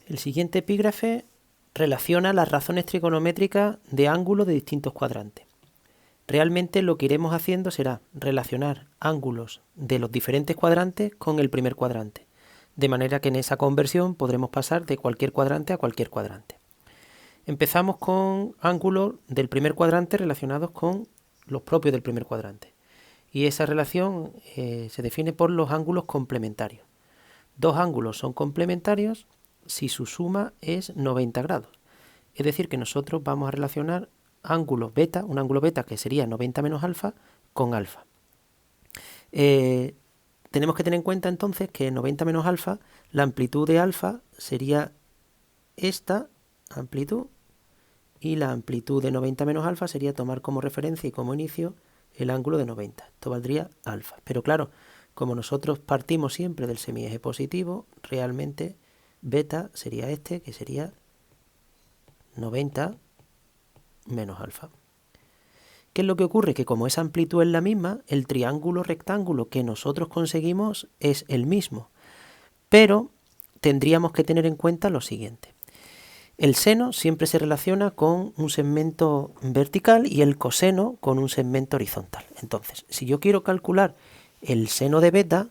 El siguiente epígrafe relaciona las razones trigonométricas de ángulos de distintos cuadrantes. Realmente lo que iremos haciendo será relacionar ángulos de los diferentes cuadrantes con el primer cuadrante, de manera que en esa conversión podremos pasar de cualquier cuadrante a cualquier cuadrante. Empezamos con ángulos del primer cuadrante relacionados con los propios del primer cuadrante. Y esa relación se define por los ángulos complementarios. Dos ángulos son complementarios si su suma es 90 grados. Es decir, que nosotros vamos a relacionar ángulos beta, un ángulo beta que sería 90 menos alfa, con alfa. Tenemos que tener en cuenta entonces que 90 menos alfa, la amplitud de alfa sería esta amplitud, y la amplitud de 90 menos alfa sería tomar como referencia y como inicio el ángulo de 90. Esto valdría alfa. Pero claro, como nosotros partimos siempre del semieje positivo, realmente beta sería este, que sería 90 menos alfa. ¿Qué es lo que ocurre? Que como esa amplitud es la misma, el triángulo rectángulo que nosotros conseguimos es el mismo. Pero tendríamos que tener en cuenta lo siguiente. El seno siempre se relaciona con un segmento vertical y el coseno con un segmento horizontal. Entonces, si yo quiero calcular el seno de beta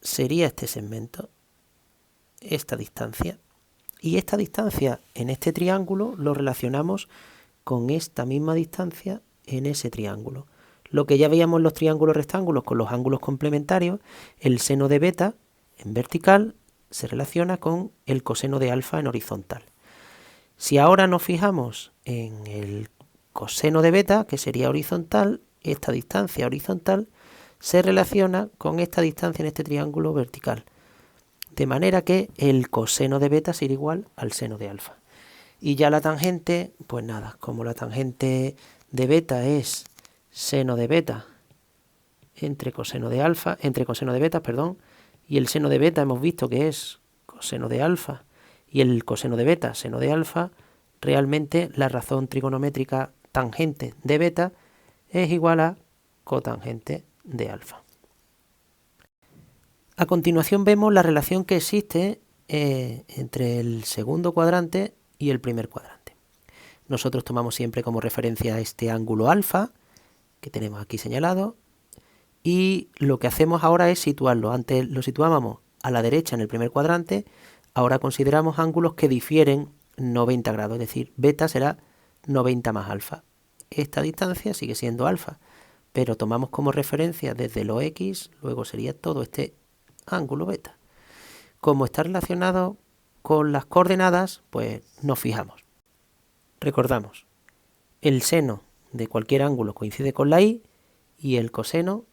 sería este segmento, esta distancia. Y esta distancia en este triángulo lo relacionamos con esta misma distancia en ese triángulo. Lo que ya veíamos en los triángulos rectángulos con los ángulos complementarios, el seno de beta en vertical se relaciona con el coseno de alfa en horizontal. Si ahora nos fijamos en el coseno de beta, que sería horizontal, esta distancia horizontal se relaciona con esta distancia en este triángulo vertical. De manera que el coseno de beta será igual al seno de alfa. Y ya la tangente, pues nada, como la tangente de beta es seno de beta entre coseno de beta, y el seno de beta hemos visto que es coseno de alfa y el coseno de beta seno de alfa, realmente la razón trigonométrica tangente de beta es igual a cotangente de alfa. A continuación vemos la relación que existe entre el segundo cuadrante y el primer cuadrante. Nosotros tomamos siempre como referencia este ángulo alfa que tenemos aquí señalado, y lo que hacemos ahora es situarlo. Antes lo situábamos a la derecha en el primer cuadrante, ahora consideramos ángulos que difieren 90 grados, es decir, beta será 90 más alfa. Esta distancia sigue siendo alfa, pero tomamos como referencia desde lo x, luego sería todo este ángulo beta. Como está relacionado con las coordenadas, pues nos fijamos. Recordamos, el seno de cualquier ángulo coincide con la y el coseno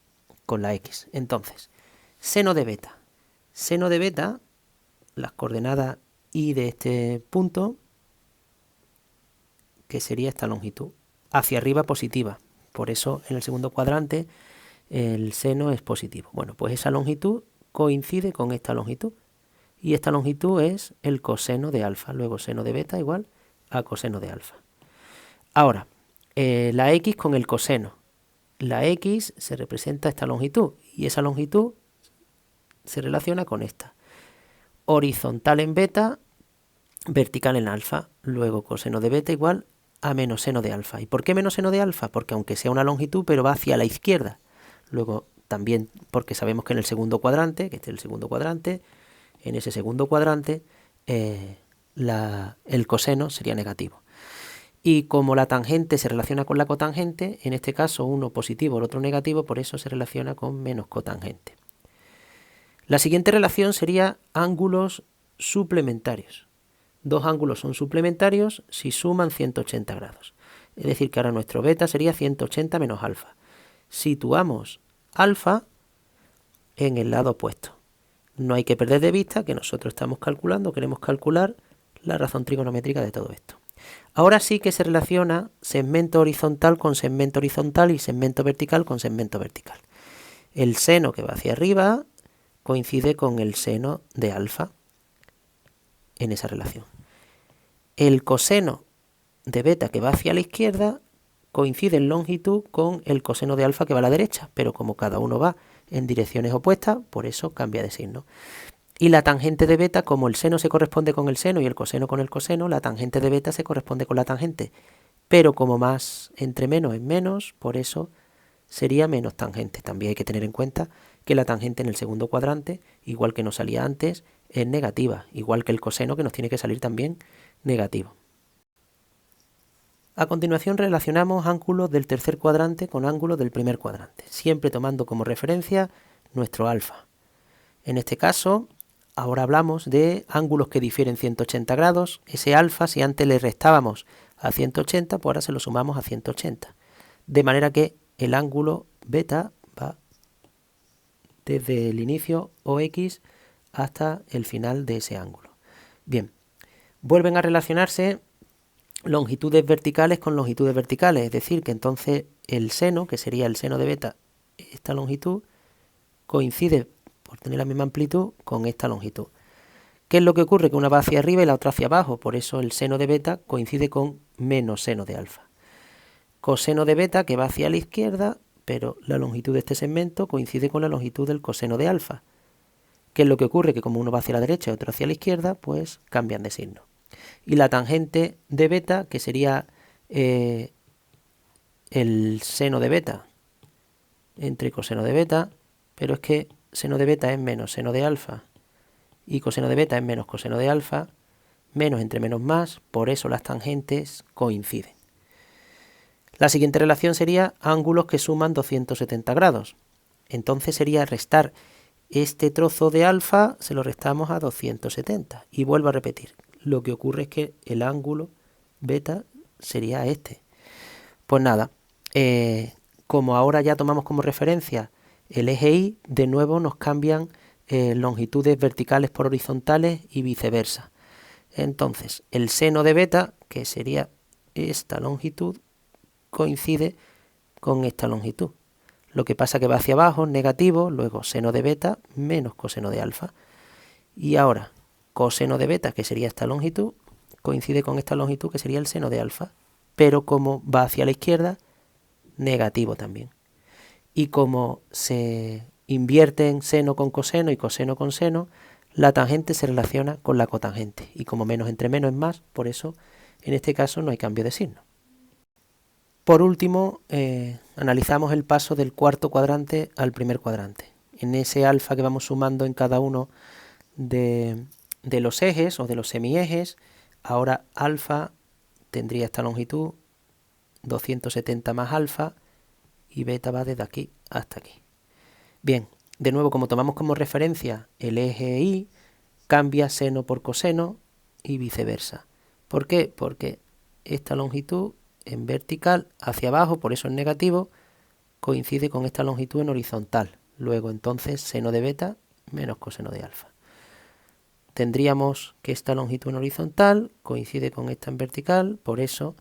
con la x. Entonces, seno de beta. Seno de beta, las coordenadas y de este punto, que sería esta longitud, hacia arriba positiva. Por eso en el segundo cuadrante el seno es positivo. Bueno, pues esa longitud coincide con esta longitud. Y esta longitud es el coseno de alfa. Luego seno de beta igual a coseno de alfa. Ahora, la x con el coseno. La x se representa esta longitud y esa longitud se relaciona con esta. Horizontal en beta, vertical en alfa. Luego coseno de beta igual a menos seno de alfa. ¿Y por qué menos seno de alfa? Porque aunque sea una longitud, pero va hacia la izquierda. Luego también porque sabemos que en el segundo cuadrante, que este es el segundo cuadrante, en ese segundo cuadrante el coseno sería negativo. Y como la tangente se relaciona con la cotangente, en este caso uno positivo, el otro negativo, por eso se relaciona con menos cotangente. La siguiente relación sería ángulos suplementarios. Dos ángulos son suplementarios si suman 180 grados. Es decir, que ahora nuestro beta sería 180 menos alfa. Situamos alfa en el lado opuesto. No hay que perder de vista que nosotros estamos calculando, queremos calcular la razón trigonométrica de todo esto. Ahora sí que se relaciona segmento horizontal con segmento horizontal y segmento vertical con segmento vertical. El seno que va hacia arriba coincide con el seno de alfa en esa relación. El coseno de beta que va hacia la izquierda coincide en longitud con el coseno de alfa que va a la derecha, pero como cada uno va en direcciones opuestas, por eso cambia de signo. Y la tangente de beta, como el seno se corresponde con el seno y el coseno con el coseno, la tangente de beta se corresponde con la tangente. Pero como más entre menos es menos, por eso sería menos tangente. También hay que tener en cuenta que la tangente en el segundo cuadrante, igual que nos salía antes, es negativa, igual que el coseno, que nos tiene que salir también negativo. A continuación relacionamos ángulos del tercer cuadrante con ángulos del primer cuadrante, siempre tomando como referencia nuestro alfa. En este caso, ahora hablamos de ángulos que difieren 180 grados. Ese alfa, si antes le restábamos a 180, pues ahora se lo sumamos a 180. De manera que el ángulo beta va desde el inicio OX hasta el final de ese ángulo. Bien, vuelven a relacionarse longitudes verticales con longitudes verticales, es decir, que entonces el seno, que sería el seno de beta, esta longitud, coincide, por tener la misma amplitud, con esta longitud. ¿Qué es lo que ocurre? Que una va hacia arriba y la otra hacia abajo, por eso el seno de beta coincide con menos seno de alfa. Coseno de beta, que va hacia la izquierda, pero la longitud de este segmento coincide con la longitud del coseno de alfa. ¿Qué es lo que ocurre? Que como uno va hacia la derecha y otro hacia la izquierda, pues cambian de signo. Y la tangente de beta, que sería el seno de beta entre coseno de beta, pero es que seno de beta es menos seno de alfa y coseno de beta es menos coseno de alfa, menos entre menos más, por eso las tangentes coinciden. La siguiente relación sería ángulos que suman 270 grados. Entonces sería restar este trozo de alfa, se lo restamos a 270. Y vuelvo a repetir, lo que ocurre es que el ángulo beta sería este. Pues nada, como ahora ya tomamos como referencia el eje Y, de nuevo nos cambian longitudes verticales por horizontales y viceversa. Entonces, el seno de beta, que sería esta longitud, coincide con esta longitud. Lo que pasa que va hacia abajo, negativo, luego seno de beta menos coseno de alfa. Y ahora, coseno de beta, que sería esta longitud, coincide con esta longitud, que sería el seno de alfa. Pero como va hacia la izquierda, negativo también. Y como se invierten seno con coseno y coseno con seno, la tangente se relaciona con la cotangente. Y como menos entre menos es más, por eso en este caso no hay cambio de signo. Por último, analizamos el paso del cuarto cuadrante al primer cuadrante. En ese alfa que vamos sumando en cada uno de los ejes o de los semiejes, ahora alfa tendría esta longitud, 270 más alfa, y beta va desde aquí hasta aquí. Bien, de nuevo, como tomamos como referencia el eje Y, cambia seno por coseno y viceversa. ¿Por qué? Porque esta longitud en vertical hacia abajo, por eso es negativo, coincide con esta longitud en horizontal. Luego entonces seno de beta menos coseno de alfa. Tendríamos que esta longitud en horizontal coincide con esta en vertical, por eso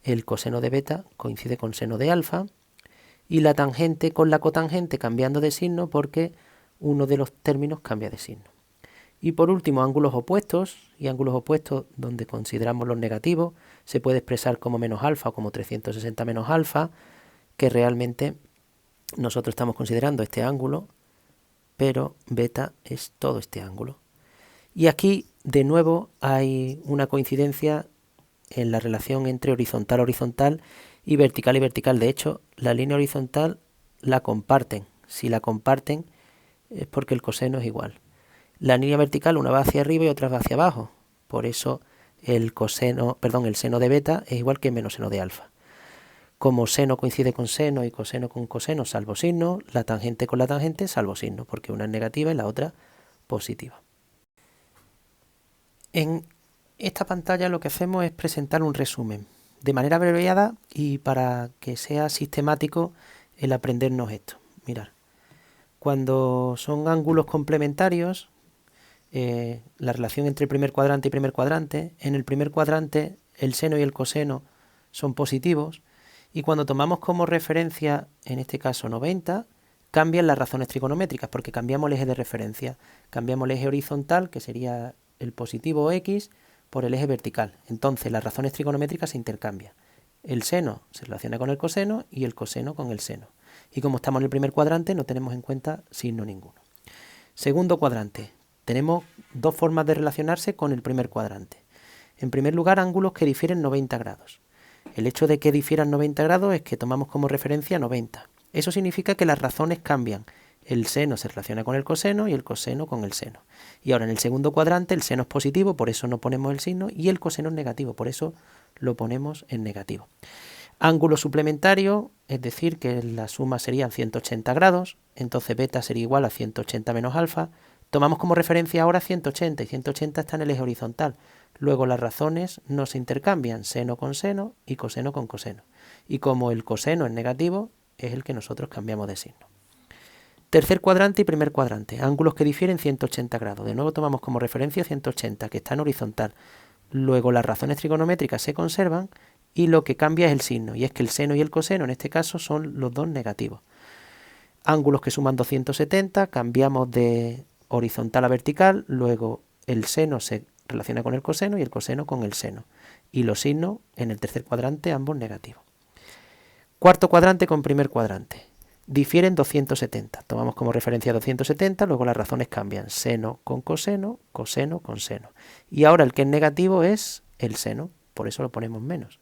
el coseno de beta coincide con seno de alfa. Y la tangente con la cotangente cambiando de signo porque uno de los términos cambia de signo. Y por último, ángulos opuestos, y ángulos opuestos donde consideramos los negativos, se puede expresar como menos alfa o como 360 menos alfa, que realmente nosotros estamos considerando este ángulo, pero beta es todo este ángulo. Y aquí, de nuevo, hay una coincidencia en la relación entre horizontal-horizontal y vertical. De hecho, la línea horizontal la comparten. Si la comparten es porque el coseno es igual. La línea vertical, una va hacia arriba y otra va hacia abajo. Por eso el seno de beta es igual que menos seno de alfa. Como seno coincide con seno y coseno con coseno salvo signo, la tangente con la tangente salvo signo, porque una es negativa y la otra positiva. En esta pantalla lo que hacemos es presentar un resumen de manera abreviada y para que sea sistemático el aprendernos esto. Mirad, cuando son ángulos complementarios, la relación entre primer cuadrante y primer cuadrante, en el primer cuadrante el seno y el coseno son positivos y cuando tomamos como referencia, en este caso 90, cambian las razones trigonométricas porque cambiamos el eje de referencia, cambiamos el eje horizontal, que sería el positivo X, por el eje vertical. Entonces las razones trigonométricas se intercambian. El seno se relaciona con el coseno y el coseno con el seno. Y como estamos en el primer cuadrante no tenemos en cuenta signo ninguno. Segundo cuadrante. Tenemos dos formas de relacionarse con el primer cuadrante. En primer lugar, ángulos que difieren 90 grados. El hecho de que difieran 90 grados es que tomamos como referencia 90. Eso significa que las razones cambian. El seno se relaciona con el coseno y el coseno con el seno. Y ahora en el segundo cuadrante el seno es positivo, por eso no ponemos el signo, y el coseno es negativo, por eso lo ponemos en negativo. Ángulo suplementario, es decir, que la suma serían 180 grados, entonces beta sería igual a 180 menos alfa. Tomamos como referencia ahora 180 y 180 está en el eje horizontal. Luego las razones no se intercambian, seno con seno y coseno con coseno. Y como el coseno es negativo, es el que nosotros cambiamos de signo. Tercer cuadrante y primer cuadrante, ángulos que difieren 180 grados. De nuevo tomamos como referencia 180, que está en horizontal. Luego las razones trigonométricas se conservan y lo que cambia es el signo, y es que el seno y el coseno en este caso son los dos negativos. Ángulos que suman 270, cambiamos de horizontal a vertical, luego el seno se relaciona con el coseno y el coseno con el seno. Y los signos en el tercer cuadrante ambos negativos. Cuarto cuadrante con primer cuadrante. Difieren 270. Tomamos como referencia 270, luego las razones cambian. Seno con coseno, coseno con seno. Y ahora el que es negativo es el seno, por eso lo ponemos menos.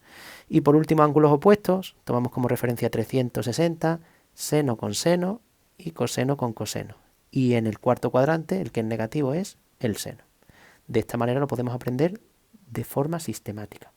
Y por último, ángulos opuestos, tomamos como referencia 360, seno con seno y coseno con coseno. Y en el cuarto cuadrante, el que es negativo es el seno. De esta manera lo podemos aprender de forma sistemática.